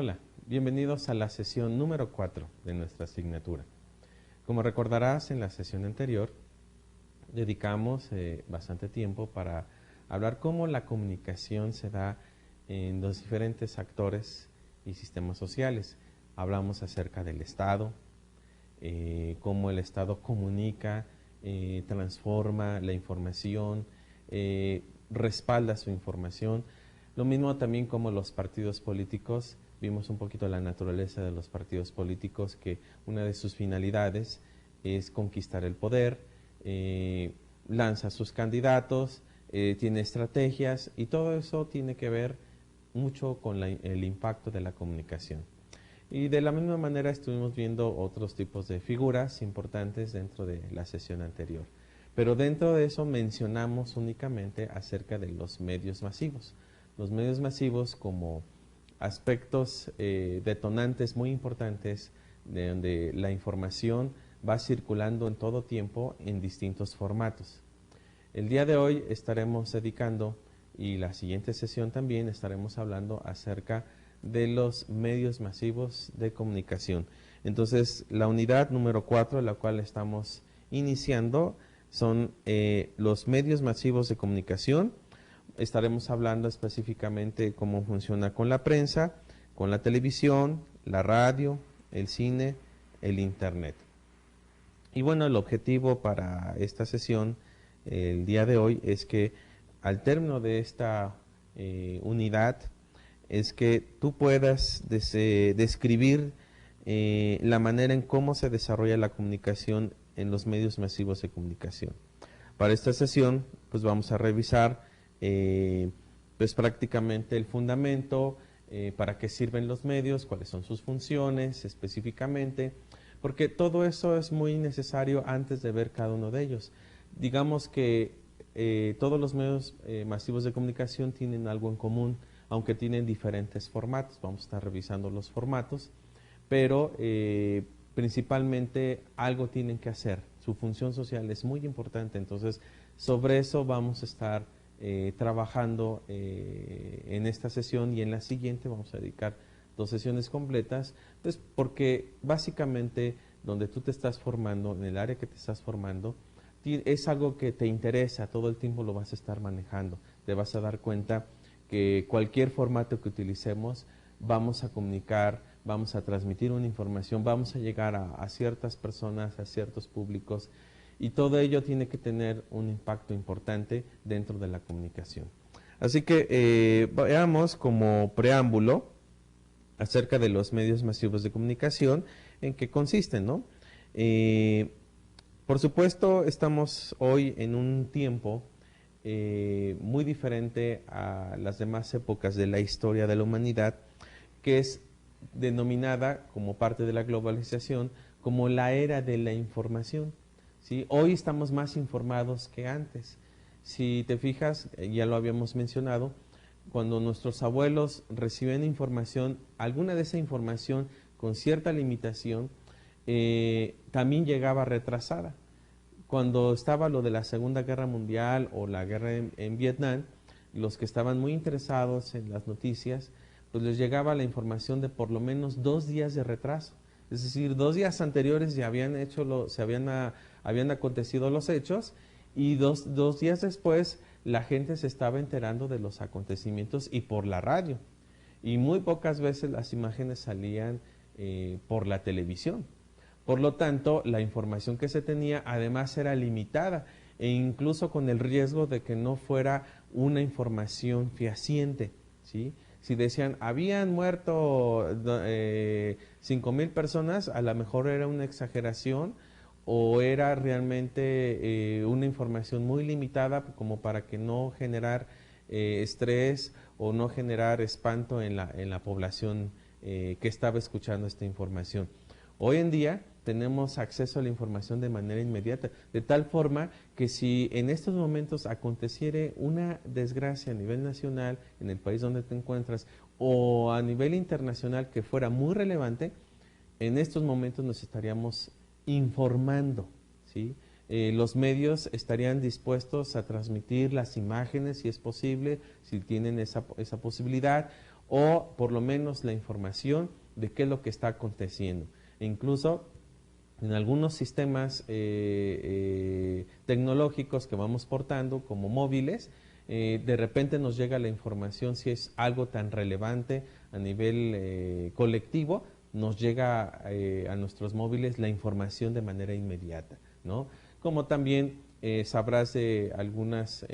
Hola, bienvenidos a la sesión número 4 de nuestra asignatura. Como recordarás, en la sesión anterior dedicamos bastante tiempo para hablar cómo la comunicación se da en los diferentes actores y sistemas sociales. Hablamos acerca del Estado, cómo el Estado comunica, transforma la información, respalda su información. Lo mismo también como los partidos políticos, vimos un poquito la naturaleza de los partidos políticos, que una de sus finalidades es conquistar el poder, lanza sus candidatos, tiene estrategias y todo eso tiene que ver mucho con el impacto de la comunicación. Y de la misma manera estuvimos viendo otros tipos de figuras importantes dentro de la sesión anterior. Pero dentro de eso mencionamos únicamente acerca de los medios masivos. Los medios masivos como aspectos detonantes muy importantes de donde la información va circulando en todo tiempo en distintos formatos. El día de hoy estaremos dedicando, y la siguiente sesión también estaremos hablando acerca de los medios masivos de comunicación. Entonces, la unidad número 4, la cual estamos iniciando, son los medios masivos de comunicación. Estaremos hablando específicamente cómo funciona con la prensa, con la televisión, la radio, el cine, el internet. Y bueno, el objetivo para esta sesión el día de hoy es que al término de esta unidad es que tú puedas describir la manera en cómo se desarrolla la comunicación en los medios masivos de comunicación. Para esta sesión, pues vamos a revisar pues prácticamente el fundamento, para qué sirven los medios, cuáles son sus funciones específicamente, porque todo eso es muy necesario antes de ver cada uno de ellos. Digamos que todos los medios masivos de comunicación tienen algo en común, aunque tienen diferentes formatos. Vamos a estar revisando los formatos, pero principalmente algo tienen que hacer. Su función social es muy importante, entonces sobre eso vamos a estar trabajando en esta sesión, y en la siguiente vamos a dedicar 2 sesiones completas, pues porque básicamente donde tú te estás formando, en el área que te estás formando, es algo que te interesa, todo el tiempo lo vas a estar manejando. Te vas a dar cuenta que cualquier formato que utilicemos, vamos a comunicar, vamos a transmitir una información, vamos a llegar a ciertas personas, a ciertos públicos, y todo ello tiene que tener un impacto importante dentro de la comunicación. Así que veamos como preámbulo acerca de los medios masivos de comunicación, en qué consisten, ¿no? Por supuesto, estamos hoy en un tiempo muy diferente a las demás épocas de la historia de la humanidad, que es denominada como parte de la globalización como la era de la información, ¿sí? Hoy estamos más informados que antes. Si te fijas, ya lo habíamos mencionado, cuando nuestros abuelos reciben información, alguna de esa información con cierta limitación, también llegaba retrasada. Cuando estaba lo de la Segunda Guerra Mundial o la guerra en Vietnam, los que estaban muy interesados en las noticias, pues les llegaba la información de por lo menos 2 días de retraso. Es decir, 2 días anteriores ya habían habían acontecido los hechos, y dos días después la gente se estaba enterando de los acontecimientos, y por la radio. Y muy pocas veces las imágenes salían por la televisión. Por lo tanto, la información que se tenía además era limitada, e incluso con el riesgo de que no fuera una información fehaciente, ¿sí? Si decían, habían muerto 5,000 personas, a lo mejor era una exageración, o era realmente una información muy limitada como para que no generar estrés o no generar espanto en la población que estaba escuchando esta información. Hoy en día tenemos acceso a la información de manera inmediata, de tal forma que si en estos momentos aconteciere una desgracia a nivel nacional, en el país donde te encuentras, o a nivel internacional que fuera muy relevante, en estos momentos nos estaríamos informando, ¿sí? Los medios estarían dispuestos a transmitir las imágenes, si es posible, si tienen esa posibilidad, o por lo menos la información de qué es lo que está aconteciendo. E incluso en algunos sistemas tecnológicos que vamos portando, como móviles, de repente nos llega la información, si es algo tan relevante a nivel colectivo, nos llega a nuestros móviles la información de manera inmediata, ¿no? Como también sabrás de algunas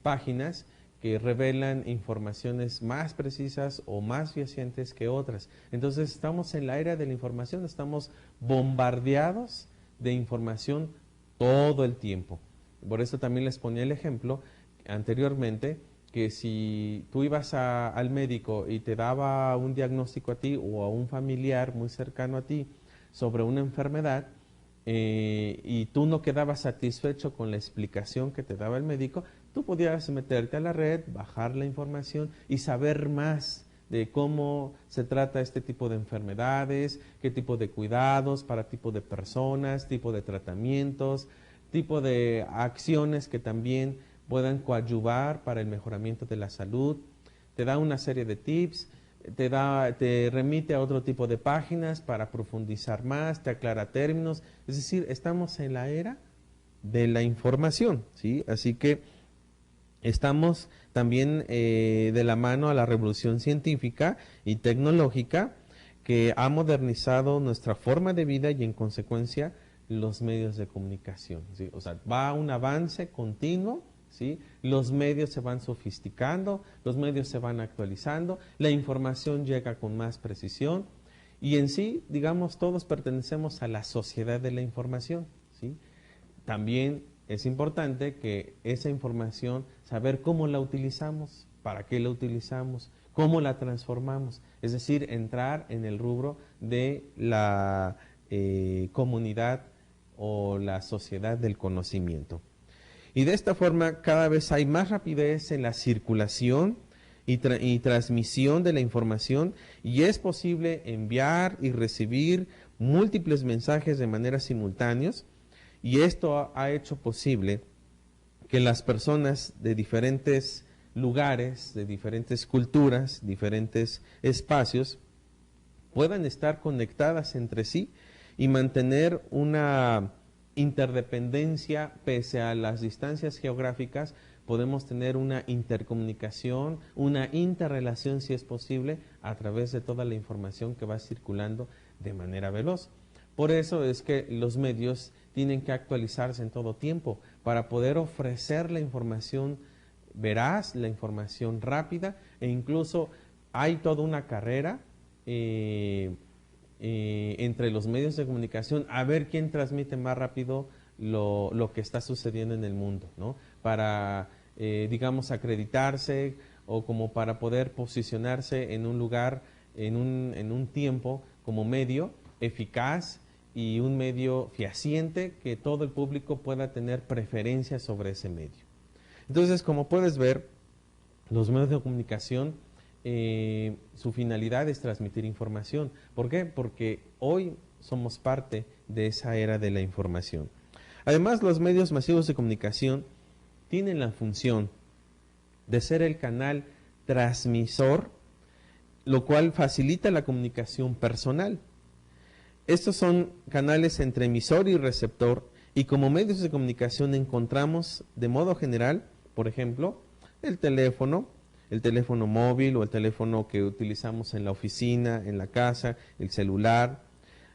páginas que revelan informaciones más precisas o más fehacientes que otras. Entonces estamos en la era de la información, estamos bombardeados de información todo el tiempo. Por eso también les ponía el ejemplo anteriormente, que si tú ibas al médico y te daba un diagnóstico a ti o a un familiar muy cercano a ti sobre una enfermedad, y tú no quedabas satisfecho con la explicación que te daba el médico, tú podías meterte a la red, bajar la información y saber más de cómo se trata este tipo de enfermedades, qué tipo de cuidados para tipo de personas, tipo de tratamientos, tipo de acciones que también puedan coadyuvar para el mejoramiento de la salud. Te da una serie de tips, te remite a otro tipo de páginas para profundizar más, te aclara términos. Es decir, estamos en la era de la información, ¿sí? Así que estamos también de la mano a la revolución científica y tecnológica que ha modernizado nuestra forma de vida y en consecuencia los medios de comunicación, ¿sí? O sea, va un avance continuo, ¿sí? Los medios se van sofisticando, los medios se van actualizando, la información llega con más precisión y en sí, digamos, todos pertenecemos a la sociedad de la información, ¿sí? También es importante que esa información, saber cómo la utilizamos, para qué la utilizamos, cómo la transformamos, es decir, entrar en el rubro de la comunidad o la sociedad del conocimiento. Y de esta forma cada vez hay más rapidez en la circulación y transmisión de la información y es posible enviar y recibir múltiples mensajes de manera simultáneas y esto ha hecho posible que las personas de diferentes lugares, de diferentes culturas, diferentes espacios, puedan estar conectadas entre sí y mantener una interdependencia pese a las distancias geográficas. Podemos tener una intercomunicación, una interrelación si es posible a través de toda la información que va circulando de manera veloz. Por eso es que los medios tienen que actualizarse en todo tiempo para poder ofrecer la información veraz, la información rápida e incluso hay toda una carrera entre los medios de comunicación a ver quién transmite más rápido lo que está sucediendo en el mundo, ¿no? Para, digamos, acreditarse o como para poder posicionarse en un lugar, en un tiempo como medio eficaz y un medio fehaciente que todo el público pueda tener preferencia sobre ese medio. Entonces, como puedes ver, los medios de comunicación, su finalidad es transmitir información. ¿Por qué? Porque hoy somos parte de esa era de la información. Además, los medios masivos de comunicación tienen la función de ser el canal transmisor, lo cual facilita la comunicación personal. Estos son canales entre emisor y receptor y como medios de comunicación encontramos de modo general, por ejemplo, el teléfono móvil o el teléfono que utilizamos en la oficina, en la casa, el celular,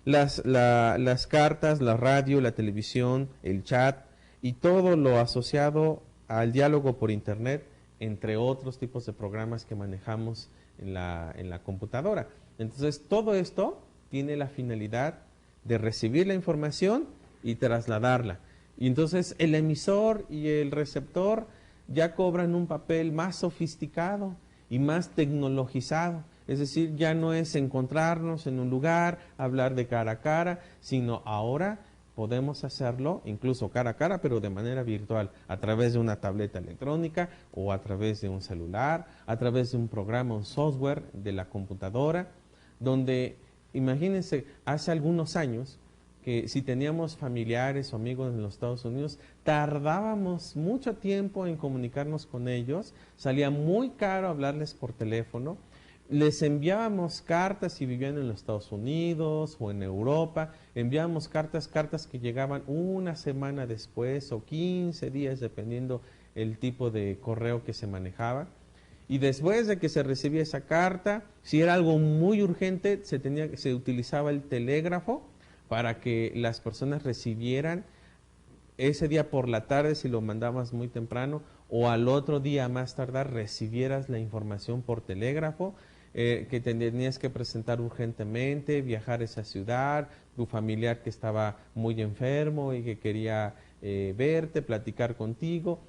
las cartas, la radio, la televisión, el chat y todo lo asociado al diálogo por internet, entre otros tipos de programas que manejamos en la computadora. Entonces, todo esto tiene la finalidad de recibir la información y trasladarla. Y entonces el emisor y el receptor ya cobran un papel más sofisticado y más tecnologizado. Es decir, ya no es encontrarnos en un lugar, hablar de cara a cara, sino ahora podemos hacerlo incluso cara a cara, pero de manera virtual, a través de una tableta electrónica o a través de un celular, a través de un programa, un software de la computadora, donde imagínense, hace algunos años que si teníamos familiares o amigos en los Estados Unidos, tardábamos mucho tiempo en comunicarnos con ellos, salía muy caro hablarles por teléfono, les enviábamos cartas si vivían en los Estados Unidos o en Europa, enviábamos cartas que llegaban una semana después o 15 días, dependiendo el tipo de correo que se manejaba. Y después de que se recibía esa carta, si era algo muy urgente, se utilizaba el telégrafo para que las personas recibieran ese día por la tarde, si lo mandabas muy temprano, o al otro día más tardar recibieras la información por telégrafo, que tenías que presentar urgentemente, viajar a esa ciudad, tu familiar que estaba muy enfermo y que quería verte, platicar contigo.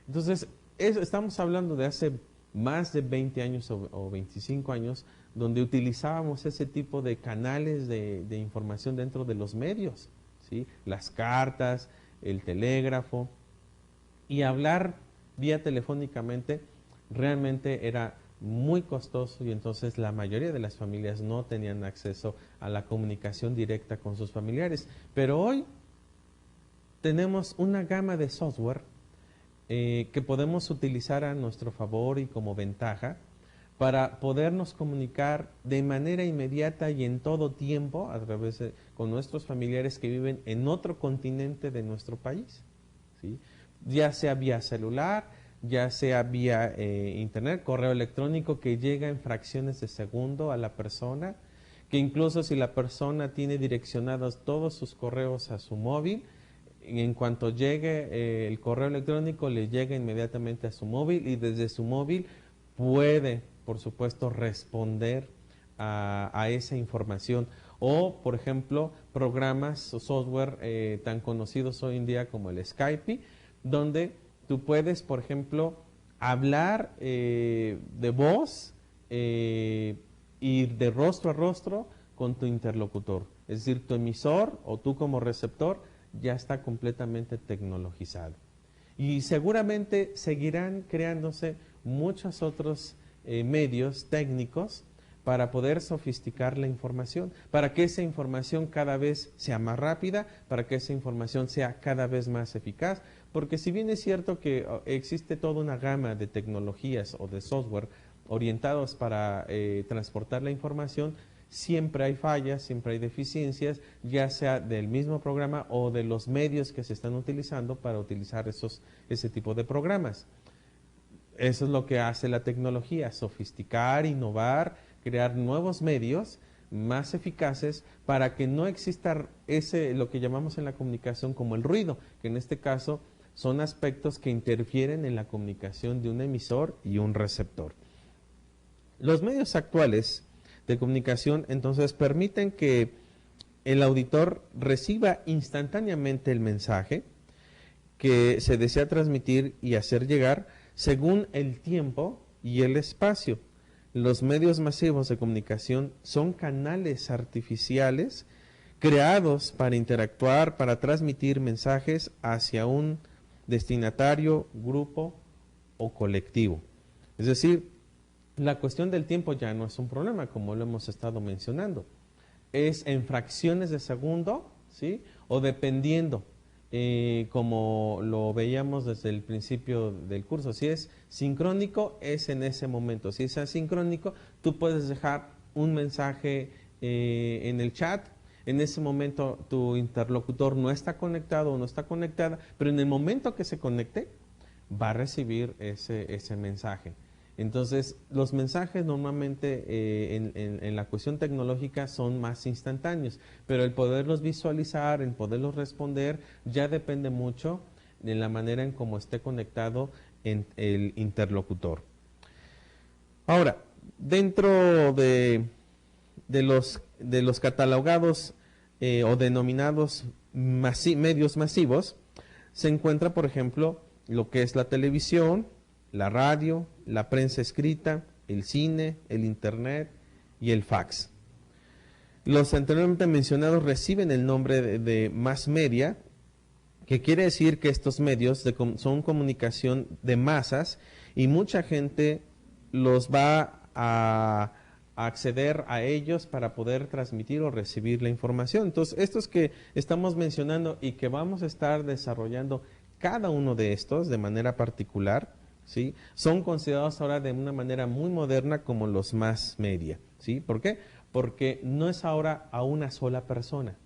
Entonces, estamos hablando de hace más de 20 años o 25 años, donde utilizábamos ese tipo de canales de información dentro de los medios, ¿sí? Las cartas, el telégrafo, y hablar vía telefónicamente realmente era muy costoso, y entonces la mayoría de las familias no tenían acceso a la comunicación directa con sus familiares. Pero hoy tenemos una gama de software que podemos utilizar a nuestro favor y como ventaja para podernos comunicar de manera inmediata y en todo tiempo a través con nuestros familiares que viven en otro continente de nuestro país, ¿sí? Ya sea vía celular, ya sea vía internet, correo electrónico que llega en fracciones de segundo a la persona, que incluso si la persona tiene direccionados todos sus correos a su móvil, en cuanto llegue el correo electrónico le llega inmediatamente a su móvil, y desde su móvil puede, por supuesto, responder a esa información. O, por ejemplo, programas o software tan conocidos hoy en día como el Skype, donde tú puedes, por ejemplo, hablar de voz y de rostro a rostro con tu interlocutor. Es decir, tu emisor o tú como receptor ya está completamente tecnologizado. Y seguramente seguirán creándose muchos otros medios técnicos para poder sofisticar la información, para que esa información cada vez sea más rápida, para que esa información sea cada vez más eficaz, porque si bien es cierto que existe toda una gama de tecnologías o de software orientados para transportar la información, siempre hay fallas, siempre hay deficiencias, ya sea del mismo programa o de los medios que se están utilizando para utilizar ese tipo de programas. Eso es lo que hace la tecnología, sofisticar, innovar, crear nuevos medios más eficaces para que no exista lo que llamamos en la comunicación como el ruido, que en este caso son aspectos que interfieren en la comunicación de un emisor y un receptor. Los medios actuales de comunicación entonces permiten que el auditor reciba instantáneamente el mensaje que se desea transmitir y hacer llegar según el tiempo y el espacio. Los medios masivos de comunicación son canales artificiales creados para interactuar, para transmitir mensajes hacia un destinatario, grupo o colectivo. Es decir, la cuestión del tiempo ya no es un problema, como lo hemos estado mencionando. Es en fracciones de segundo, ¿sí? O dependiendo, como lo veíamos desde el principio del curso. Si es sincrónico, es en ese momento. Si es asincrónico, tú puedes dejar un mensaje en el chat. En ese momento tu interlocutor no está conectado o no está conectada, pero en el momento que se conecte, va a recibir ese mensaje. Entonces, los mensajes normalmente en la cuestión tecnológica son más instantáneos, pero el poderlos visualizar, el poderlos responder, ya depende mucho de la manera en cómo esté conectado el interlocutor. Ahora, dentro de los catalogados o denominados medios masivos, se encuentra, por ejemplo, lo que es la televisión, la radio, la prensa escrita, el cine, el internet y el fax. Los anteriormente mencionados reciben el nombre de mass media, que quiere decir que estos medios son comunicación de masas y mucha gente los va a acceder a ellos para poder transmitir o recibir la información. Entonces, estos que estamos mencionando y que vamos a estar desarrollando cada uno de estos de manera particular, ¿sí? Son considerados ahora de una manera muy moderna como los más media, ¿sí? ¿Por qué? Porque no es ahora a una sola persona,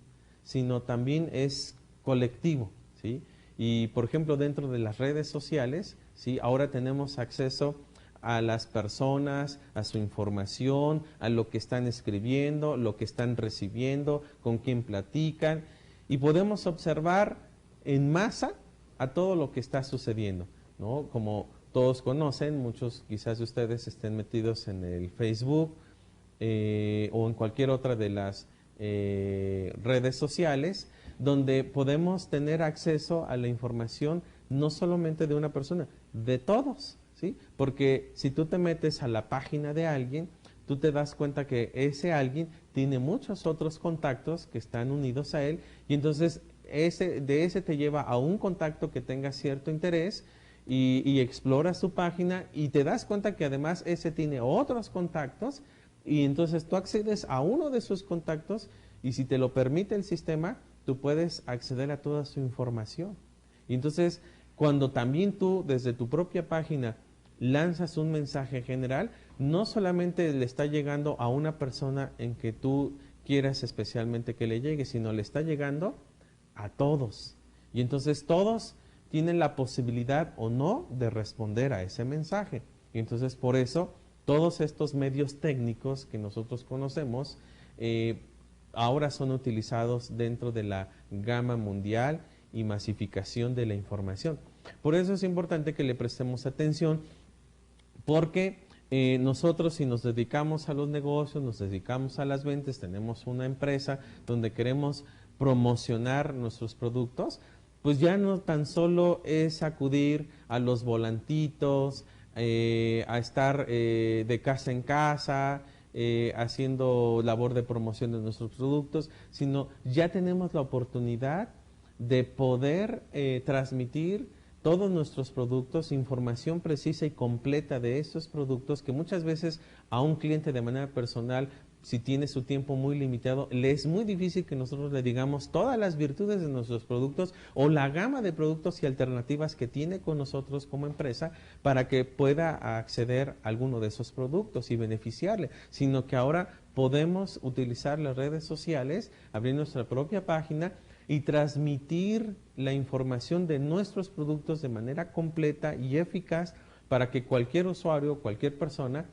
sino también es colectivo, ¿sí? Y, por ejemplo, dentro de las redes sociales, ¿sí? Ahora tenemos acceso a las personas, a su información, a lo que están escribiendo, lo que están recibiendo, con quién platican, y podemos observar en masa a todo lo que está sucediendo, ¿no? Como todos conocen, muchos quizás de ustedes estén metidos en el Facebook o en cualquier otra de las redes sociales, donde podemos tener acceso a la información no solamente de una persona, de todos, ¿sí? Porque si tú te metes a la página de alguien, tú te das cuenta que ese alguien tiene muchos otros contactos que están unidos a él, y entonces de ese te lleva a un contacto que tenga cierto interés y exploras su página y te das cuenta que además ese tiene otros contactos, y entonces tú accedes a uno de sus contactos y si te lo permite el sistema, tú puedes acceder a toda su información. Y entonces, cuando también tú desde tu propia página lanzas un mensaje general, no solamente le está llegando a una persona en que tú quieras especialmente que le llegue, sino le está llegando a todos. Y entonces todos tienen la posibilidad o no de responder a ese mensaje. Y entonces por eso todos estos medios técnicos que nosotros conocemos ahora son utilizados dentro de la gama mundial y masificación de la información. Por eso es importante que le prestemos atención, porque nosotros, si nos dedicamos a los negocios, nos dedicamos a las ventas, tenemos una empresa donde queremos promocionar nuestros productos, pues ya no tan solo es acudir a los volantitos, a estar de casa en casa, haciendo labor de promoción de nuestros productos, sino ya tenemos la oportunidad de poder transmitir todos nuestros productos, información precisa y completa de estos productos, que muchas veces a un cliente de manera personal, si tiene su tiempo muy limitado, le es muy difícil que nosotros le digamos todas las virtudes de nuestros productos o la gama de productos y alternativas que tiene con nosotros como empresa para que pueda acceder a alguno de esos productos y beneficiarle, sino que ahora podemos utilizar las redes sociales, abrir nuestra propia página y transmitir la información de nuestros productos de manera completa y eficaz para que cualquier usuario, cualquier persona,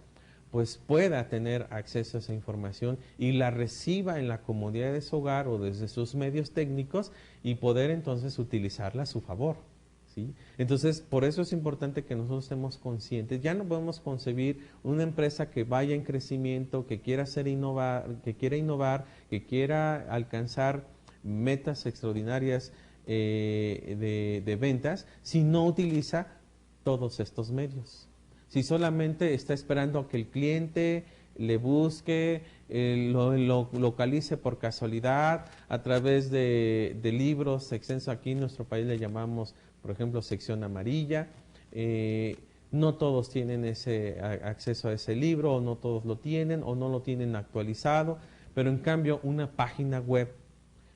pues pueda tener acceso a esa información y la reciba en la comodidad de su hogar o desde sus medios técnicos y poder entonces utilizarla a su favor, ¿sí? Entonces, por eso es importante que nosotros estemos conscientes. Ya no podemos concebir una empresa que vaya en crecimiento, que quiera innovar, que quiera alcanzar metas extraordinarias de ventas, si no utiliza todos estos medios. Si solamente está esperando a que el cliente le busque, lo localice por casualidad a través de libros extensos, aquí en nuestro país le llamamos, por ejemplo, sección amarilla. No todos tienen ese acceso a ese libro, o no todos lo tienen, o no lo tienen actualizado, pero en cambio una página web,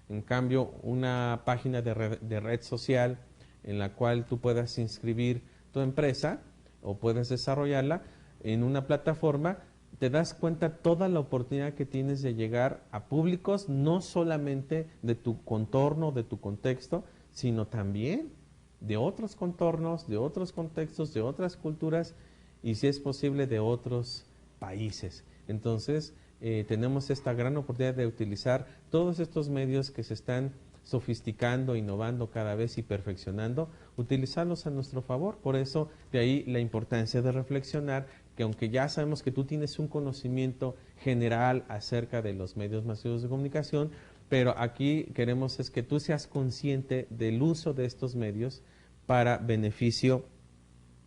en cambio una página de red social en la cual tú puedas inscribir tu empresa o puedes desarrollarla en una plataforma, te das cuenta toda la oportunidad que tienes de llegar a públicos no solamente de tu contorno, de tu contexto, sino también de otros contornos, de otros contextos, de otras culturas y, si es posible, de otros países. Entonces, tenemos esta gran oportunidad de utilizar todos estos medios que se están sofisticando, innovando cada vez y perfeccionando, utilizarlos a nuestro favor. Por eso, de ahí la importancia de reflexionar que, aunque ya sabemos que tú tienes un conocimiento general acerca de los medios masivos de comunicación, pero aquí queremos es que tú seas consciente del uso de estos medios para beneficio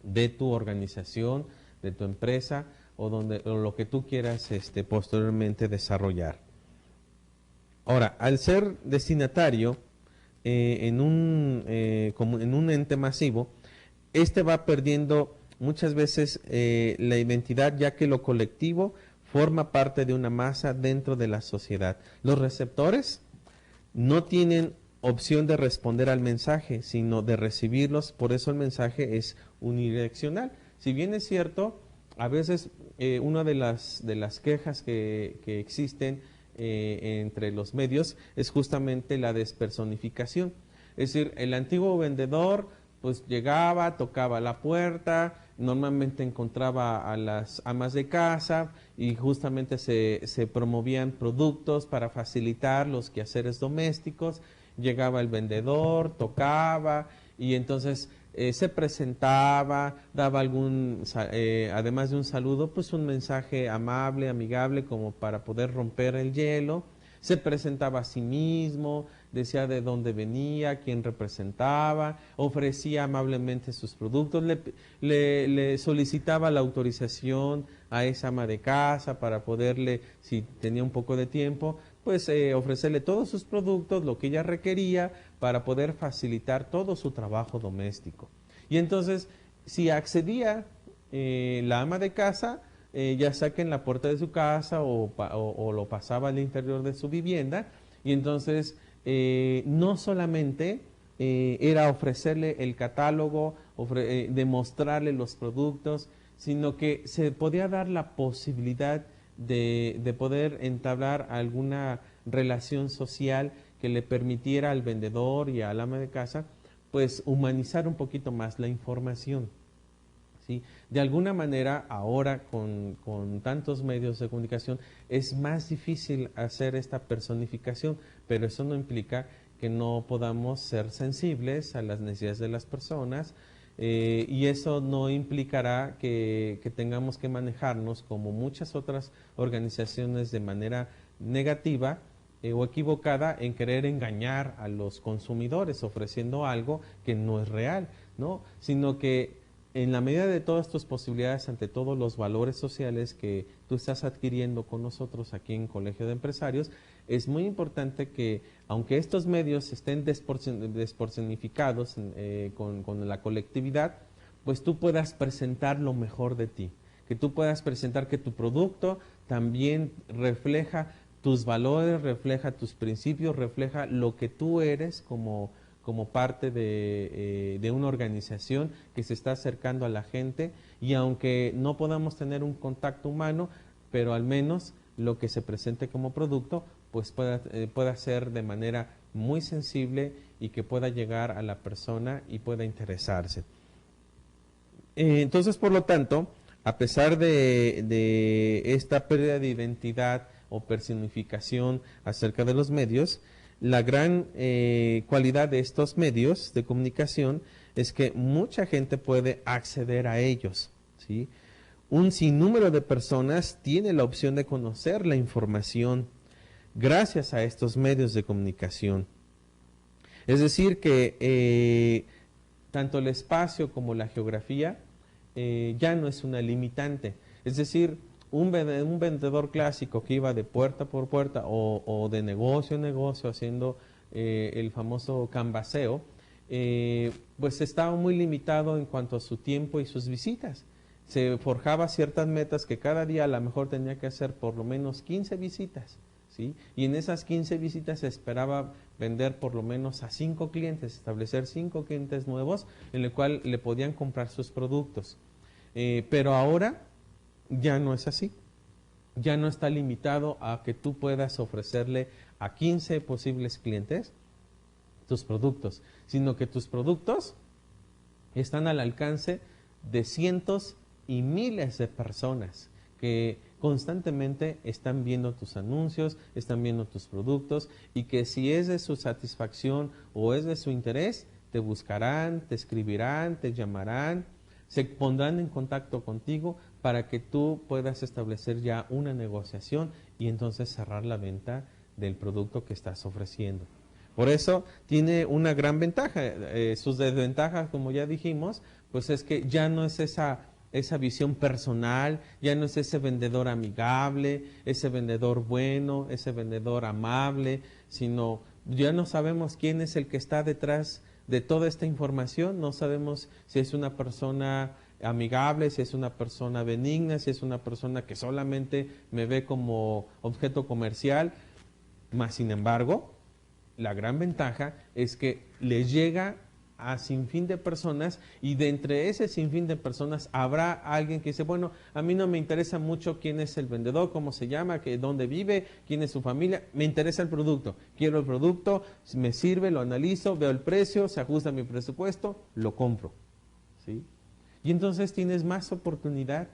de tu organización, de tu empresa o lo que tú quieras posteriormente desarrollar. Ahora, al ser destinatario en un ente masivo, va perdiendo muchas veces la identidad, ya que lo colectivo forma parte de una masa dentro de la sociedad. Los receptores no tienen opción de responder al mensaje, sino de recibirlos, por eso el mensaje es unidireccional. Si bien es cierto, a veces una de las quejas que existen entre los medios es justamente la despersonificación. Es decir, el antiguo vendedor pues llegaba, tocaba la puerta, normalmente encontraba a las amas de casa y justamente se promovían productos para facilitar los quehaceres domésticos. Llegaba el vendedor, tocaba y entonces se presentaba, daba además de un saludo, pues un mensaje amable, amigable, como para poder romper el hielo. Se presentaba a sí mismo, decía de dónde venía, quién representaba, ofrecía amablemente sus productos, le solicitaba la autorización a esa ama de casa para poderle, si tenía un poco de tiempo, pues ofrecerle todos sus productos, lo que ella requería, para poder facilitar todo su trabajo doméstico. Y entonces, si accedía la ama de casa, ya sea que en la puerta de su casa o lo pasaba al interior de su vivienda, y entonces no solamente era ofrecerle el catálogo, demostrarle los productos, sino que se podía dar la posibilidad de poder entablar alguna relación social que le permitiera al vendedor y al ama de casa pues humanizar un poquito más la información. ¿Sí? De alguna manera, ahora con tantos medios de comunicación, es más difícil hacer esta personificación, pero eso no implica que no podamos ser sensibles a las necesidades de las personas, y eso no implicará que tengamos que manejarnos como muchas otras organizaciones de manera negativa o equivocada en querer engañar a los consumidores ofreciendo algo que no es real, ¿no? Sino que en la medida de todas tus posibilidades, ante todos los valores sociales que tú estás adquiriendo con nosotros aquí en Colegio de Empresarios, es muy importante que, aunque estos medios estén despersonificados con la colectividad, pues tú puedas presentar lo mejor de ti, que tú puedas presentar que tu producto también refleja tus valores, refleja tus principios, refleja lo que tú eres como parte de una organización que se está acercando a la gente, y aunque no podamos tener un contacto humano, pero al menos lo que se presente como producto pues pueda ser de manera muy sensible y que pueda llegar a la persona y pueda interesarse. Entonces, por lo tanto, a pesar de esta pérdida de identidad o personificación acerca de los medios, la gran cualidad de estos medios de comunicación es que mucha gente puede acceder a ellos, ¿sí? Un sinnúmero de personas tiene la opción de conocer la información gracias a estos medios de comunicación. Es decir, que tanto el espacio como la geografía ya no es una limitante. Es decir, un vendedor clásico que iba de puerta por puerta o de negocio en negocio haciendo el famoso canvaseo, pues estaba muy limitado en cuanto a su tiempo y sus visitas. Se forjaba ciertas metas que cada día a lo mejor tenía que hacer por lo menos 15 visitas, ¿sí? Y en esas 15 visitas se esperaba vender por lo menos a 5 clientes, establecer 5 clientes nuevos en el cual le podían comprar sus productos. Pero ahora ya no es así. Ya no está limitado a que tú puedas ofrecerle a 15 posibles clientes tus productos, sino que tus productos están al alcance de cientos y miles de personas que constantemente están viendo tus anuncios, están viendo tus productos, y que si es de su satisfacción o es de su interés, te buscarán, te escribirán, te llamarán, se pondrán en contacto contigo para que tú puedas establecer ya una negociación y entonces cerrar la venta del producto que estás ofreciendo. Por eso tiene una gran ventaja. Sus desventajas, como ya dijimos, pues es que ya no es esa visión personal, ya no es ese vendedor amigable, ese vendedor bueno, ese vendedor amable, sino ya no sabemos quién es el que está detrás de toda esta información, no sabemos si es una persona amigable, si es una persona benigna, si es una persona que solamente me ve como objeto comercial. Más sin embargo, la gran ventaja es que le llega a sinfín de personas, y de entre ese sinfín de personas habrá alguien que dice, bueno, a mí no me interesa mucho quién es el vendedor, cómo se llama, dónde vive, quién es su familia, me interesa el producto, quiero el producto, me sirve, lo analizo, veo el precio, se ajusta a mi presupuesto, lo compro, ¿sí? Y entonces tienes más oportunidad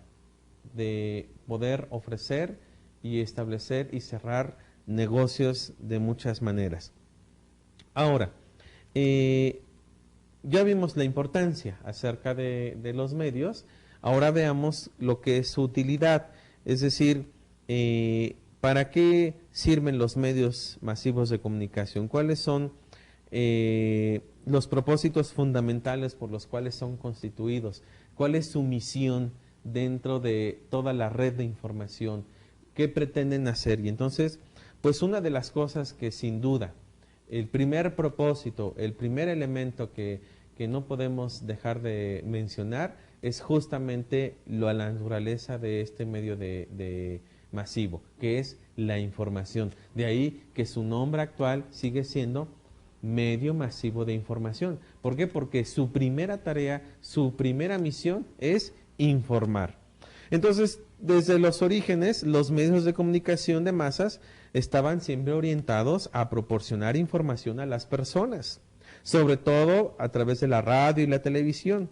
de poder ofrecer y establecer y cerrar negocios de muchas maneras. Ahora, ya vimos la importancia acerca de los medios, ahora veamos lo que es su utilidad, es decir, ¿para qué sirven los medios masivos de comunicación? ¿Cuáles son los propósitos fundamentales por los cuales son constituidos? ¿Cuál es su misión dentro de toda la red de información? ¿Qué pretenden hacer? Y entonces, pues una de las cosas que sin duda, el primer propósito, el primer elemento que no podemos dejar de mencionar es justamente la naturaleza de este medio de masivo, que es la información. De ahí que su nombre actual sigue siendo medio masivo de información. ¿Por qué? Porque su primera tarea, su primera misión es informar. Entonces, desde los orígenes, los medios de comunicación de masas estaban siempre orientados a proporcionar información a las personas, sobre todo a través de la radio y la televisión.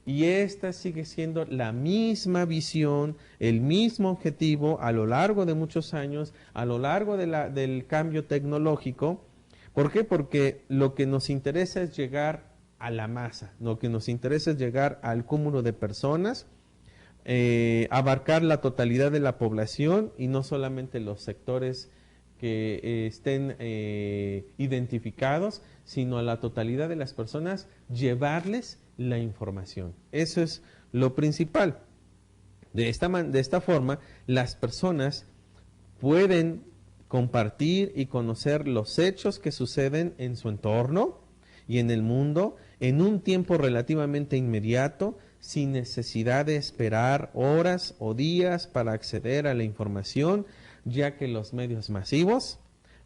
Y esta sigue siendo la misma visión, el mismo objetivo a lo largo de muchos años, a lo largo del cambio tecnológico. ¿Por qué? Porque lo que nos interesa es llegar a la masa, lo que nos interesa es llegar al cúmulo de personas, abarcar la totalidad de la población y no solamente los sectores que estén identificados, sino a la totalidad de las personas, llevarles la información. Eso es lo principal. De esta forma, las personas pueden compartir y conocer los hechos que suceden en su entorno y en el mundo en un tiempo relativamente inmediato, sin necesidad de esperar horas o días para acceder a la información, ya que los medios masivos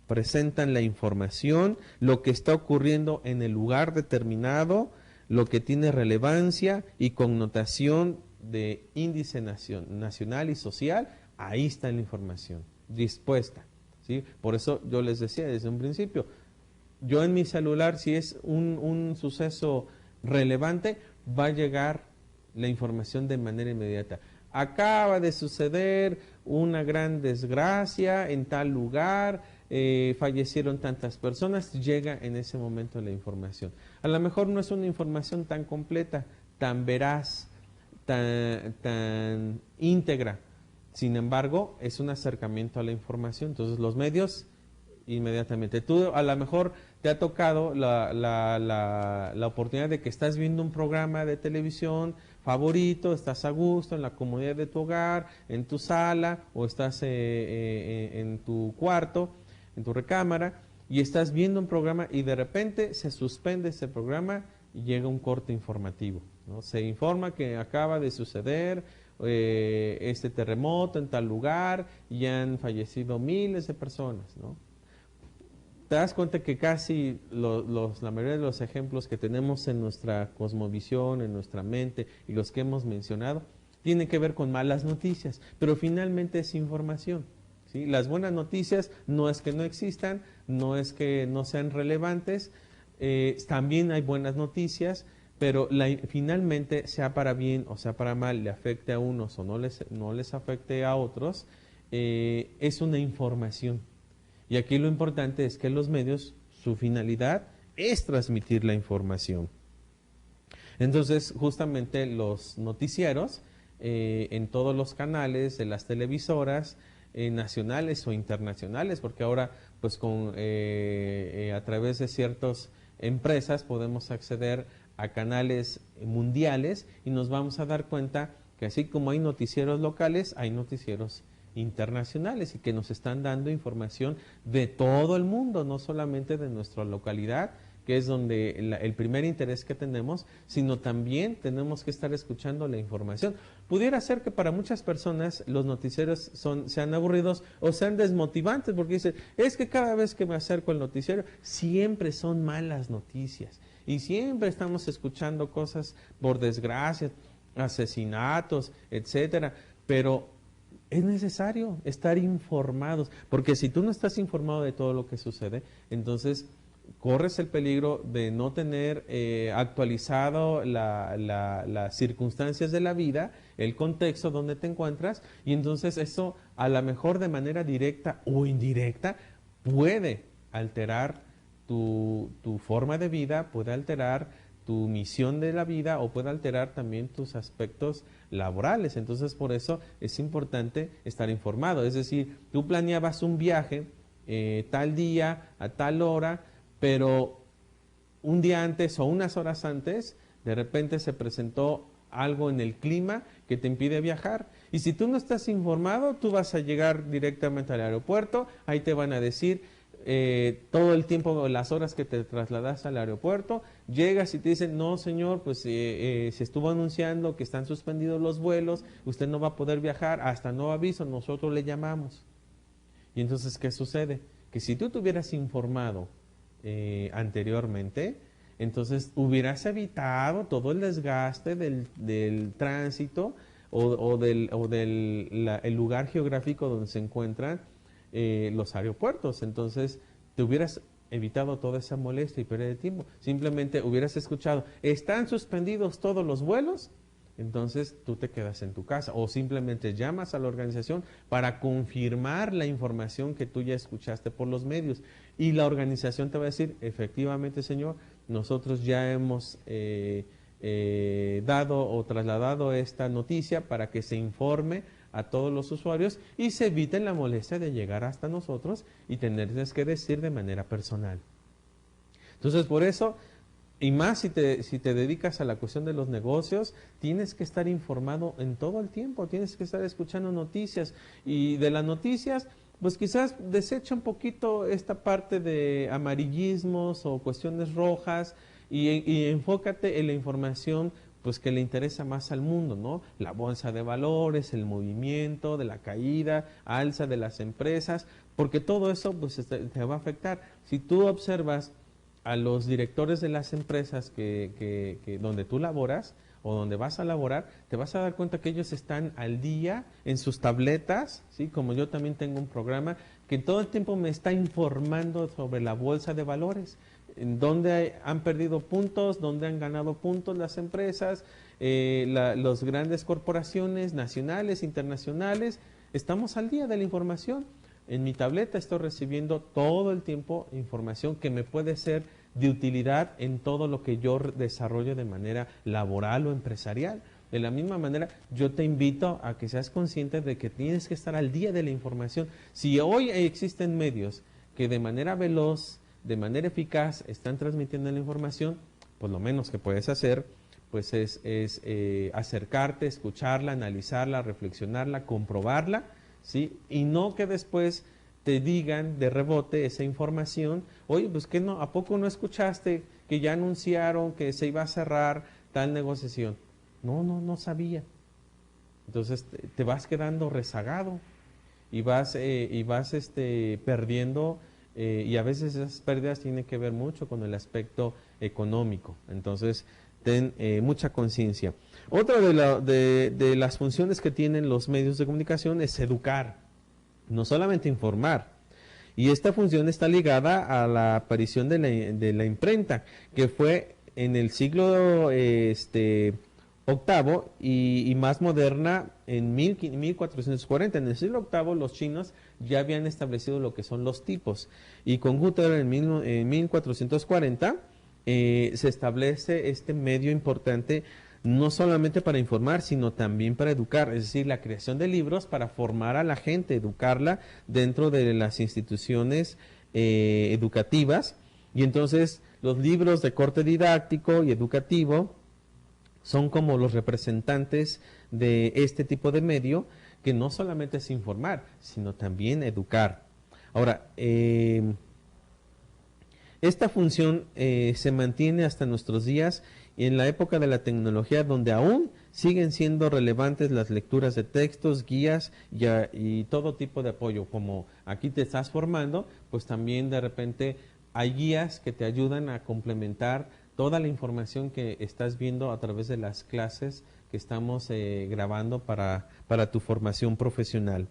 presentan la información, lo que está ocurriendo en el lugar determinado, lo que tiene relevancia y connotación de índice nacional y social, ahí está la información dispuesta, ¿sí? Por eso yo les decía desde un principio, yo en mi celular, si es un suceso relevante, va a llegar la información de manera inmediata. Acaba de suceder una gran desgracia en tal lugar, fallecieron tantas personas, llega en ese momento la información. A lo mejor no es una información tan completa, tan veraz, tan íntegra. Sin embargo, es un acercamiento a la información. Entonces los medios inmediatamente. Tú a lo mejor te ha tocado la oportunidad de que estás viendo un programa de televisión favorito, estás a gusto en la comodidad de tu hogar, en tu sala, o estás en tu cuarto, en tu recámara, y estás viendo un programa y de repente se suspende ese programa y llega un corte informativo, ¿no? Se informa que acaba de suceder este terremoto en tal lugar y han fallecido miles de personas, ¿no? Te das cuenta que casi la mayoría de los ejemplos que tenemos en nuestra cosmovisión, en nuestra mente y los que hemos mencionado, tienen que ver con malas noticias, pero finalmente es información, ¿sí? Las buenas noticias no es que no existan, no es que no sean relevantes, también hay buenas noticias, pero finalmente, sea para bien o sea para mal, le afecte a unos o no les afecte a otros, es una información. Y aquí lo importante es que los medios, su finalidad es transmitir la información. Entonces, justamente los noticieros, en todos los canales de las televisoras, nacionales o internacionales, porque ahora, pues a través de ciertas empresas podemos acceder a canales mundiales y nos vamos a dar cuenta que así como hay noticieros locales, hay noticieros internacionales y que nos están dando información de todo el mundo, no solamente de nuestra localidad, que es donde el primer interés que tenemos, sino también tenemos que estar escuchando la información. Pudiera ser que para muchas personas los noticieros sean aburridos o sean desmotivantes, porque dicen, es que cada vez que me acerco al noticiero, siempre son malas noticias, y siempre estamos escuchando cosas, por desgracia, asesinatos, etcétera, pero es necesario estar informados, porque si tú no estás informado de todo lo que sucede, entonces corres el peligro de no tener actualizado las circunstancias de la vida, el contexto donde te encuentras, y entonces eso a lo mejor de manera directa o indirecta puede alterar tu forma de vida, puede alterar tu misión de la vida o puede alterar también tus aspectos laborales. Entonces por eso es importante estar informado, es decir, tú planeabas un viaje tal día, a tal hora, pero un día antes o unas horas antes, de repente se presentó algo en el clima que te impide viajar. Y si tú no estás informado, tú vas a llegar directamente al aeropuerto, ahí te van a decir todo el tiempo, las horas que te trasladas al aeropuerto, llegas y te dicen, no señor, pues se estuvo anunciando que están suspendidos los vuelos, usted no va a poder viajar, hasta nuevo aviso, nosotros le llamamos. Y entonces, ¿qué sucede? Que si tú te hubieras informado anteriormente, entonces hubieras evitado todo el desgaste del tránsito o el lugar geográfico donde se encuentran los aeropuertos. Entonces te hubieras evitado toda esa molestia y pérdida de tiempo. Simplemente hubieras escuchado, están suspendidos todos los vuelos, entonces tú te quedas en tu casa o simplemente llamas a la organización para confirmar la información que tú ya escuchaste por los medios, y la organización te va a decir, efectivamente señor, nosotros ya hemos dado o trasladado esta noticia para que se informe a todos los usuarios y se eviten la molestia de llegar hasta nosotros y tenerles que decir de manera personal. Entonces por eso, y más si te dedicas a la cuestión de los negocios, tienes que estar informado en todo el tiempo, tienes que estar escuchando noticias, y de las noticias, pues quizás desecha un poquito esta parte de amarillismos o cuestiones rojas y enfócate en la información pues que le interesa más al mundo, ¿no? La bolsa de valores, el movimiento de la caída, alza de las empresas, porque todo eso pues te va a afectar. Si tú observas a los directores de las empresas donde tú laboras o donde vas a laborar, te vas a dar cuenta que ellos están al día en sus tabletas, ¿sí? Como yo también tengo un programa que todo el tiempo me está informando sobre la bolsa de valores, en dónde han perdido puntos, dónde han ganado puntos las empresas, las grandes corporaciones nacionales, internacionales. Estamos al día de la información. En mi tableta estoy recibiendo todo el tiempo información que me puede ser de utilidad en todo lo que yo desarrollo de manera laboral o empresarial. De la misma manera, yo te invito a que seas consciente de que tienes que estar al día de la información. Si hoy existen medios que de manera veloz, de manera eficaz, están transmitiendo la información, pues lo menos que puedes hacer pues es acercarte, escucharla, analizarla, reflexionarla, comprobarla, ¿sí? Y no que después te digan de rebote esa información, oye, pues que no, ¿a poco no escuchaste que ya anunciaron que se iba a cerrar tal negociación? No sabía. Entonces te vas quedando rezagado y vas perdiendo, y a veces esas pérdidas tienen que ver mucho con el aspecto económico. Entonces ten mucha conciencia. Otra de las funciones que tienen los medios de comunicación es educar, no solamente informar. Y esta función está ligada a la aparición de la imprenta, que fue en el siglo octavo y más moderna en 1440. En el siglo octavo los chinos ya habían establecido lo que son los tipos, y con Gutenberg en 1440 se establece este medio importante, no solamente para informar, sino también para educar, es decir, la creación de libros para formar a la gente, educarla dentro de las instituciones educativas. Y entonces los libros de corte didáctico y educativo son como los representantes de este tipo de medio que no solamente es informar, sino también educar. Ahora, esta función se mantiene hasta nuestros días en la época de la tecnología, donde aún siguen siendo relevantes las lecturas de textos, guías y todo tipo de apoyo. Como aquí te estás formando, pues también de repente hay guías que te ayudan a complementar toda la información que estás viendo a través de las clases que estamos grabando para tu formación profesional.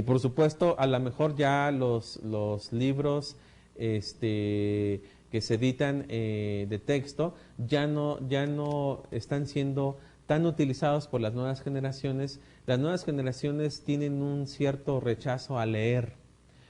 Por supuesto, a lo mejor ya los libros que se editan de texto ya no están siendo tan utilizados por las nuevas generaciones. Las nuevas generaciones tienen un cierto rechazo a leer,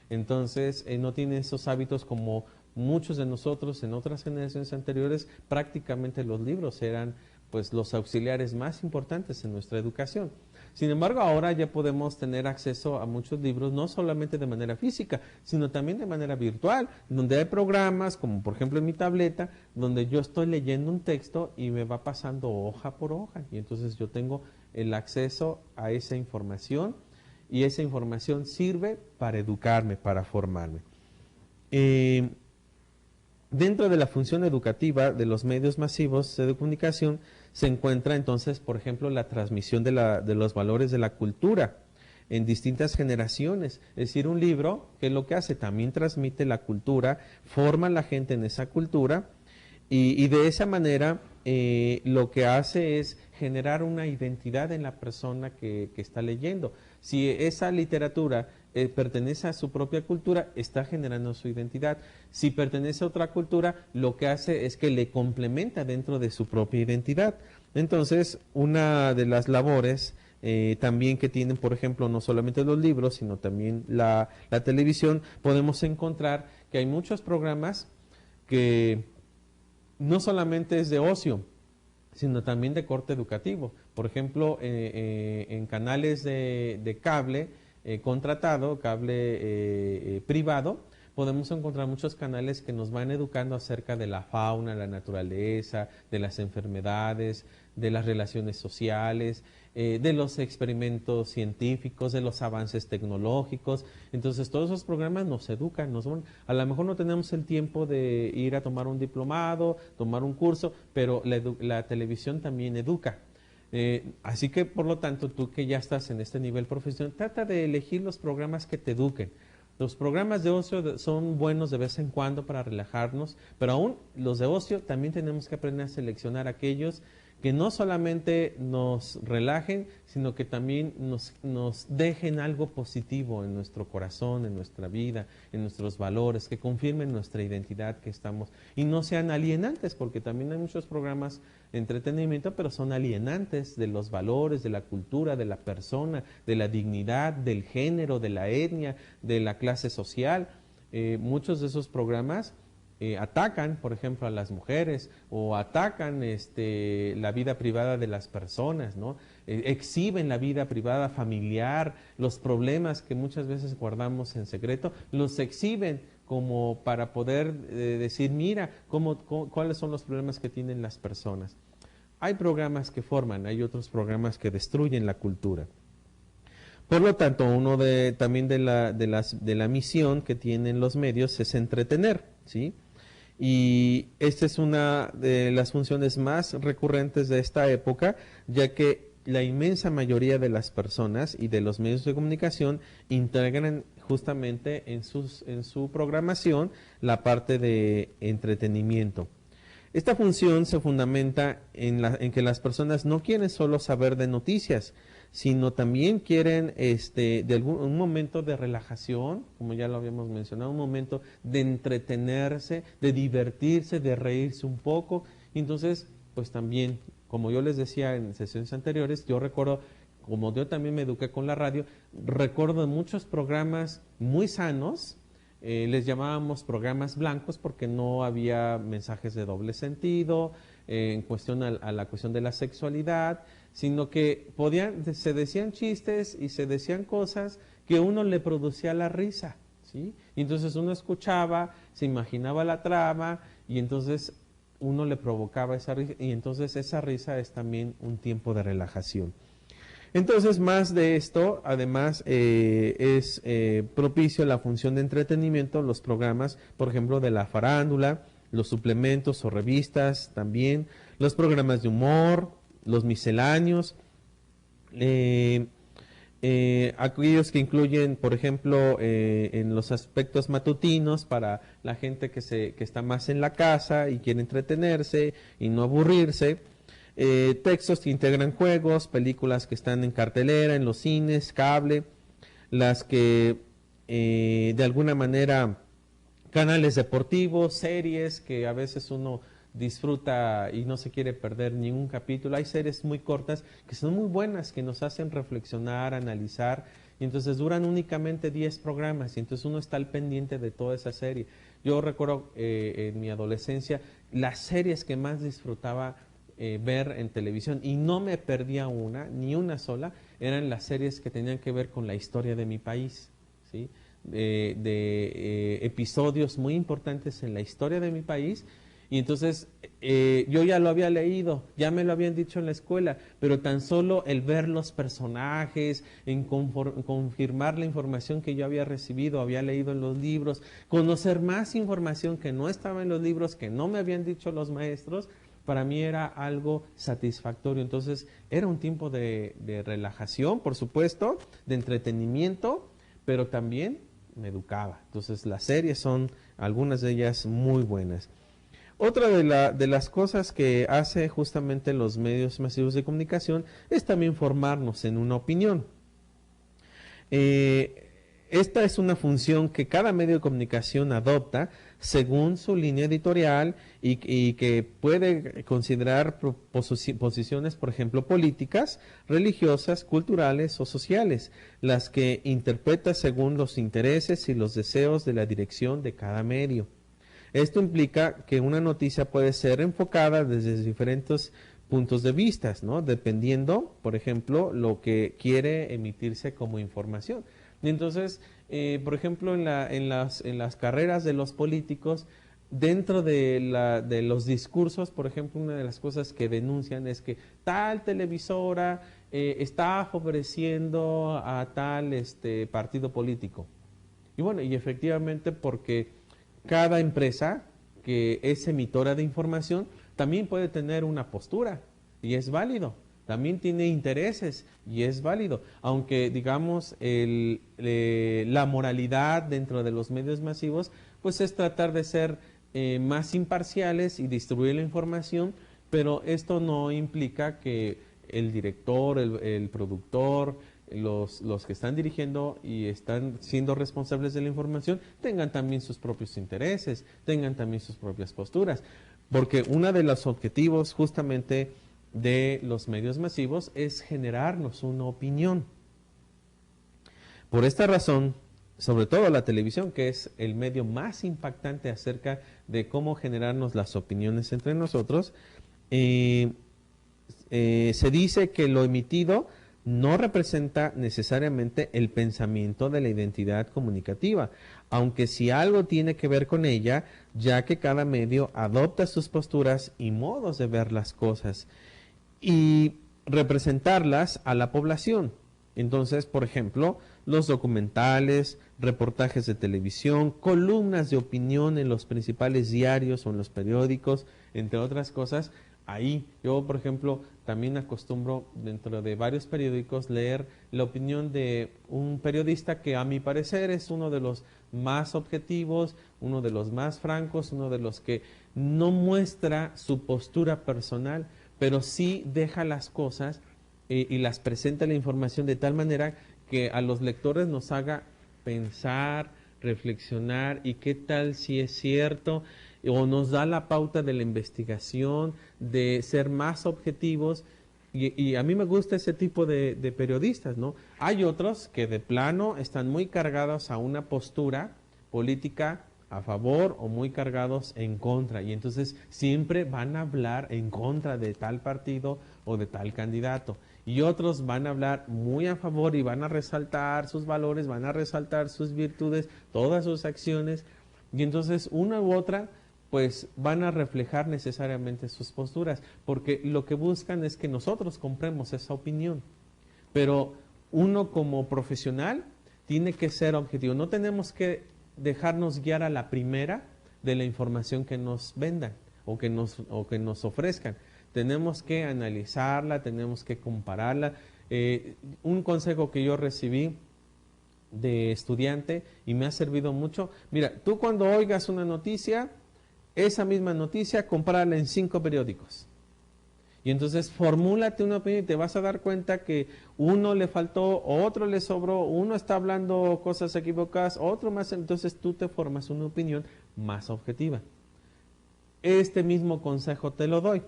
entonces no tienen esos hábitos como muchos de nosotros en otras generaciones anteriores. Prácticamente los libros eran pues los auxiliares más importantes en nuestra educación. Sin embargo, ahora ya podemos tener acceso a muchos libros, no solamente de manera física, sino también de manera virtual, donde hay programas, como por ejemplo en mi tableta, donde yo estoy leyendo un texto y me va pasando hoja por hoja, y entonces yo tengo el acceso a esa información, y esa información sirve para educarme, para formarme. Dentro de la función educativa de los medios masivos de comunicación se encuentra entonces, por ejemplo, la transmisión de los valores de la cultura en distintas generaciones. Es decir, un libro, que es lo que hace, también transmite la cultura, forma a la gente en esa cultura, y de esa manera lo que hace es generar una identidad en la persona que está leyendo. Si esa literatura pertenece a su propia cultura, está generando su identidad. Si pertenece a otra cultura, lo que hace es que le complementa dentro de su propia identidad. Entonces, una de las labores también que tienen, por ejemplo, no solamente los libros, sino también la televisión, podemos encontrar que hay muchos programas que no solamente es de ocio, sino también de corte educativo. Por ejemplo, en canales de cable contratado, cable privado, podemos encontrar muchos canales que nos van educando acerca de la fauna, la naturaleza, de las enfermedades, de las relaciones sociales, de los experimentos científicos, de los avances tecnológicos. Entonces todos esos programas nos educan, a lo mejor no tenemos el tiempo de ir a tomar un diplomado, tomar un curso, pero la televisión también educa. Así que, por lo tanto, tú que ya estás en este nivel profesional, trata de elegir los programas que te eduquen. Los programas de ocio son buenos de vez en cuando para relajarnos, pero aún los de ocio también tenemos que aprender a seleccionar aquellos que no solamente nos relajen, sino que también nos dejen algo positivo en nuestro corazón, en nuestra vida, en nuestros valores, que confirmen nuestra identidad que estamos, y no sean alienantes, porque también hay muchos programas de entretenimiento, pero son alienantes de los valores, de la cultura, de la persona, de la dignidad, del género, de la etnia, de la clase social. Muchos de esos programas atacan, por ejemplo, a las mujeres, o atacan la vida privada de las personas, ¿no? Exhiben la vida privada familiar, los problemas que muchas veces guardamos en secreto, los exhiben como para poder decir, mira, cuáles son los problemas que tienen las personas. Hay programas que forman, hay otros programas que destruyen la cultura. Por lo tanto, también de la misión que tienen los medios es entretener, ¿sí? Y esta es una de las funciones más recurrentes de esta época, ya que la inmensa mayoría de las personas y de los medios de comunicación integran justamente en su programación la parte de entretenimiento. Esta función se fundamenta en que las personas no quieren solo saber de noticias, sino también quieren un momento de relajación, como ya lo habíamos mencionado, un momento de entretenerse, de divertirse, de reírse un poco. Entonces, pues también, como yo les decía en sesiones anteriores, yo recuerdo, como yo también me eduqué con la radio, recuerdo muchos programas muy sanos. Les llamábamos programas blancos porque no había mensajes de doble sentido en cuestión a la cuestión de la sexualidad, sino que se decían chistes y se decían cosas que uno le producía la risa, ¿sí? Y entonces uno escuchaba, se imaginaba la trama, y entonces uno le provocaba esa risa, y entonces esa risa es también un tiempo de relajación. Entonces, más de esto, además, es propicio la función de entretenimiento, los programas, por ejemplo, de la farándula, los suplementos o revistas también, los programas de humor, los misceláneos, eh, aquellos que incluyen, por ejemplo, en los aspectos matutinos para la gente que está más en la casa y quiere entretenerse y no aburrirse. Textos que integran juegos, películas que están en cartelera, en los cines, cable, las que de alguna manera, canales deportivos, series que a veces uno disfruta y no se quiere perder ningún capítulo. Hay series muy cortas que son muy buenas, que nos hacen reflexionar, analizar, y entonces duran únicamente 10 programas, y entonces uno está al pendiente de toda esa serie. Yo recuerdo en mi adolescencia, las series que más disfrutaba ver en televisión, y no me perdía una, ni una sola, eran las series que tenían que ver con la historia de mi país, ¿sí? De episodios muy importantes en la historia de mi país. Y entonces yo ya lo había leído, ya me lo habían dicho en la escuela, pero tan solo el ver los personajes, en confirmar la información que yo había recibido, había leído en los libros, conocer más información que no estaba en los libros, que no me habían dicho los maestros, para mí era algo satisfactorio. Entonces era un tiempo de relajación, por supuesto, de entretenimiento, pero también me educaba. Entonces las series son algunas de ellas muy buenas. Otra de las cosas que hace justamente los medios masivos de comunicación es también formarnos en una opinión. Esta es una función que cada medio de comunicación adopta según su línea editorial y que puede considerar posiciones, por ejemplo, políticas, religiosas, culturales o sociales, las que interpreta según los intereses y los deseos de la dirección de cada medio. Esto implica que una noticia puede ser enfocada desde diferentes puntos de vista, ¿no? Dependiendo, por ejemplo, lo que quiere emitirse como información. Y entonces, por ejemplo, en las carreras de los políticos, dentro de los discursos, por ejemplo, una de las cosas que denuncian es que tal televisora está favoreciendo a tal partido político. Y bueno, y efectivamente porque cada empresa que es emitora de información también puede tener una postura y es válido. También tiene intereses y es válido. Aunque digamos la moralidad dentro de los medios masivos pues es tratar de ser más imparciales y distribuir la información, pero esto no implica que el director, el productor, los que están dirigiendo y están siendo responsables de la información tengan también sus propios intereses, tengan también sus propias posturas, porque uno de los objetivos justamente de los medios masivos es generarnos una opinión. Por esta razón, sobre todo la televisión, que es el medio más impactante acerca de cómo generarnos las opiniones entre nosotros, se dice que lo emitido no representa necesariamente el pensamiento de la identidad comunicativa, aunque sí algo tiene que ver con ella, ya que cada medio adopta sus posturas y modos de ver las cosas y representarlas a la población. Entonces, por ejemplo, los documentales, reportajes de televisión, columnas de opinión en los principales diarios o en los periódicos, entre otras cosas. Ahí yo, por ejemplo, también acostumbro dentro de varios periódicos leer la opinión de un periodista que a mi parecer es uno de los más objetivos, uno de los más francos, uno de los que no muestra su postura personal, pero sí deja las cosas y las presenta la información de tal manera que a los lectores nos haga pensar, reflexionar y qué tal si es cierto, o nos da la pauta de la investigación, de ser más objetivos. Y a mí me gusta ese tipo de periodistas, ¿no? Hay otros que de plano están muy cargados a una postura política a favor o muy cargados en contra, y entonces siempre van a hablar en contra de tal partido o de tal candidato, y otros van a hablar muy a favor y van a resaltar sus valores, van a resaltar sus virtudes, todas sus acciones, y entonces una u otra pues van a reflejar necesariamente sus posturas, porque lo que buscan es que nosotros compremos esa opinión. Pero uno como profesional tiene que ser objetivo. No tenemos que dejarnos guiar a la primera de la información que nos vendan o que nos ofrezcan. Tenemos que analizarla, tenemos que compararla. Un consejo que yo recibí de estudiante y me ha servido mucho. Mira, tú cuando oigas una noticia, esa misma noticia, compárala en 5 periódicos. Y entonces formúlate una opinión y te vas a dar cuenta que uno le faltó, otro le sobró, uno está hablando cosas equivocadas, otro más, entonces tú te formas una opinión más objetiva. Este mismo consejo te lo doy.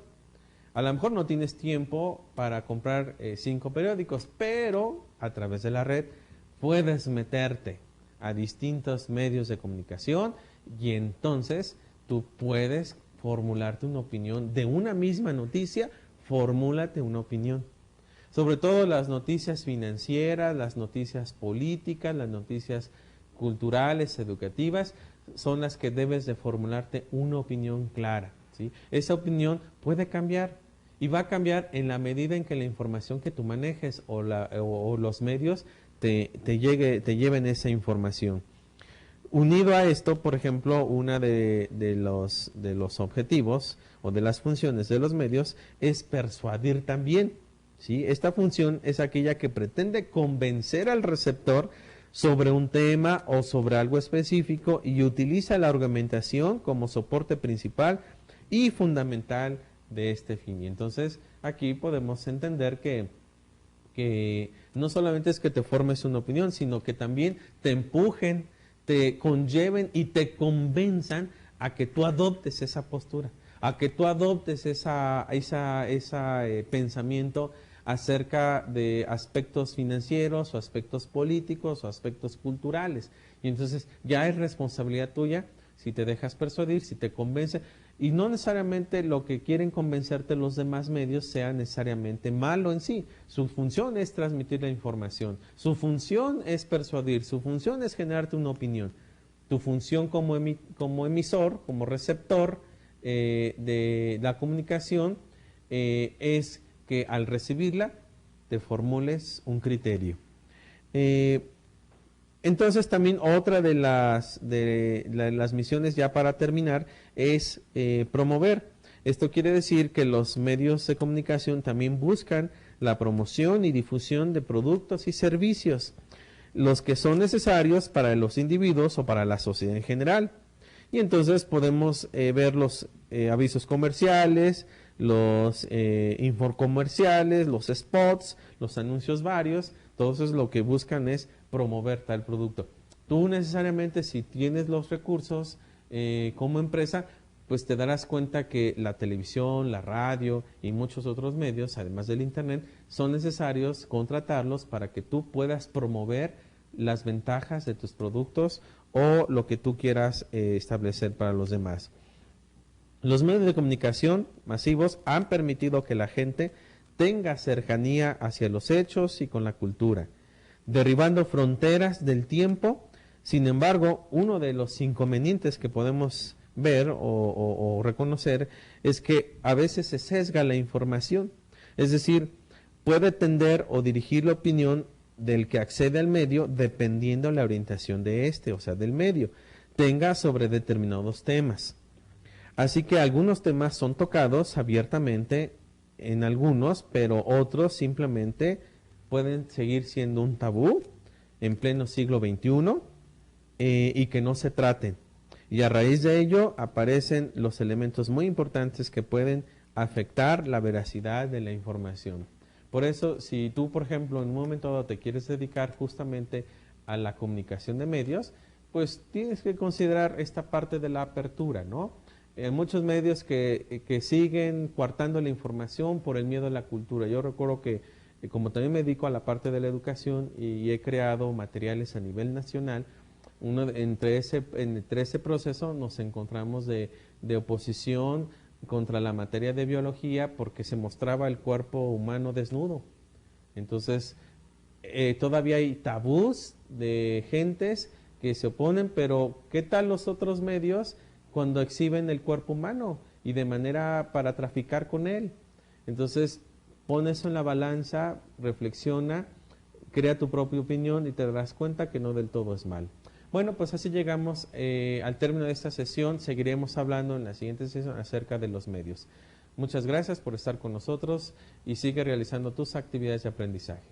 A lo mejor no tienes tiempo para comprar 5 periódicos, pero a través de la red puedes meterte a distintos medios de comunicación y entonces tú puedes formularte una opinión de una misma noticia. Formúlate una opinión. Sobre todo las noticias financieras, las noticias políticas, las noticias culturales, educativas, son las que debes de formularte una opinión clara, ¿sí? Esa opinión puede cambiar y va a cambiar en la medida en que la información que tú manejes o los medios te lleven esa información. Unido a esto, por ejemplo, una de los objetivos o de las funciones de los medios es persuadir también, ¿sí? Esta función es aquella que pretende convencer al receptor sobre un tema o sobre algo específico y utiliza la argumentación como soporte principal y fundamental de este fin. Y entonces aquí podemos entender que no solamente es que te formes una opinión, sino que también te empujen, te conlleven y te convenzan a que tú adoptes esa postura, a que tú adoptes ese pensamiento acerca de aspectos financieros o aspectos políticos o aspectos culturales. Y entonces ya es responsabilidad tuya si te dejas persuadir, si te convence. Y no necesariamente lo que quieren convencerte los demás medios sea necesariamente malo en sí. Su función es transmitir la información. Su función es persuadir. Su función es generarte una opinión. Tu función como emisor, como receptor de la comunicación es que al recibirla te formules un criterio. Entonces también otra de las misiones, ya para terminar, es promover. Esto quiere decir que los medios de comunicación también buscan la promoción y difusión de productos y servicios, los que son necesarios para los individuos o para la sociedad en general. Y entonces podemos ver los avisos comerciales, los infocomerciales, los spots, los anuncios varios. Todo eso es lo que buscan es promover tal producto. Tú necesariamente, si tienes los recursos como empresa, pues te darás cuenta que la televisión, la radio y muchos otros medios, además del internet, son necesarios contratarlos para que tú puedas promover las ventajas de tus productos o lo que tú quieras establecer para los demás. Los medios de comunicación masivos han permitido que la gente tenga cercanía hacia los hechos y con la cultura, derribando fronteras del tiempo. Sin embargo, uno de los inconvenientes que podemos ver o reconocer es que a veces se sesga la información, es decir, puede tender o dirigir la opinión del que accede al medio dependiendo la orientación de este, o sea, del medio, tenga sobre determinados temas. Así que algunos temas son tocados abiertamente en algunos, pero otros simplemente pueden seguir siendo un tabú en pleno siglo XXI y que no se traten. Y a raíz de ello aparecen los elementos muy importantes que pueden afectar la veracidad de la información. Por eso, si tú, por ejemplo, en un momento dado te quieres dedicar justamente a la comunicación de medios, pues tienes que considerar esta parte de la apertura, ¿no? Muchos medios que siguen coartando la información por el miedo a la cultura. Yo recuerdo que como también me dedico a la parte de la educación y he creado materiales a nivel nacional, entre ese proceso nos encontramos de oposición contra la materia de biología porque se mostraba el cuerpo humano desnudo. Entonces, todavía hay tabús de gentes que se oponen, pero ¿qué tal los otros medios cuando exhiben el cuerpo humano y de manera para traficar con él? Entonces, pon eso en la balanza, reflexiona crea tu propia opinión y te darás cuenta que no del todo es mal. Bueno, pues así llegamos al término de esta sesión. Seguiremos hablando en la siguiente sesión acerca de los medios. Muchas gracias por estar con nosotros y sigue realizando tus actividades de aprendizaje.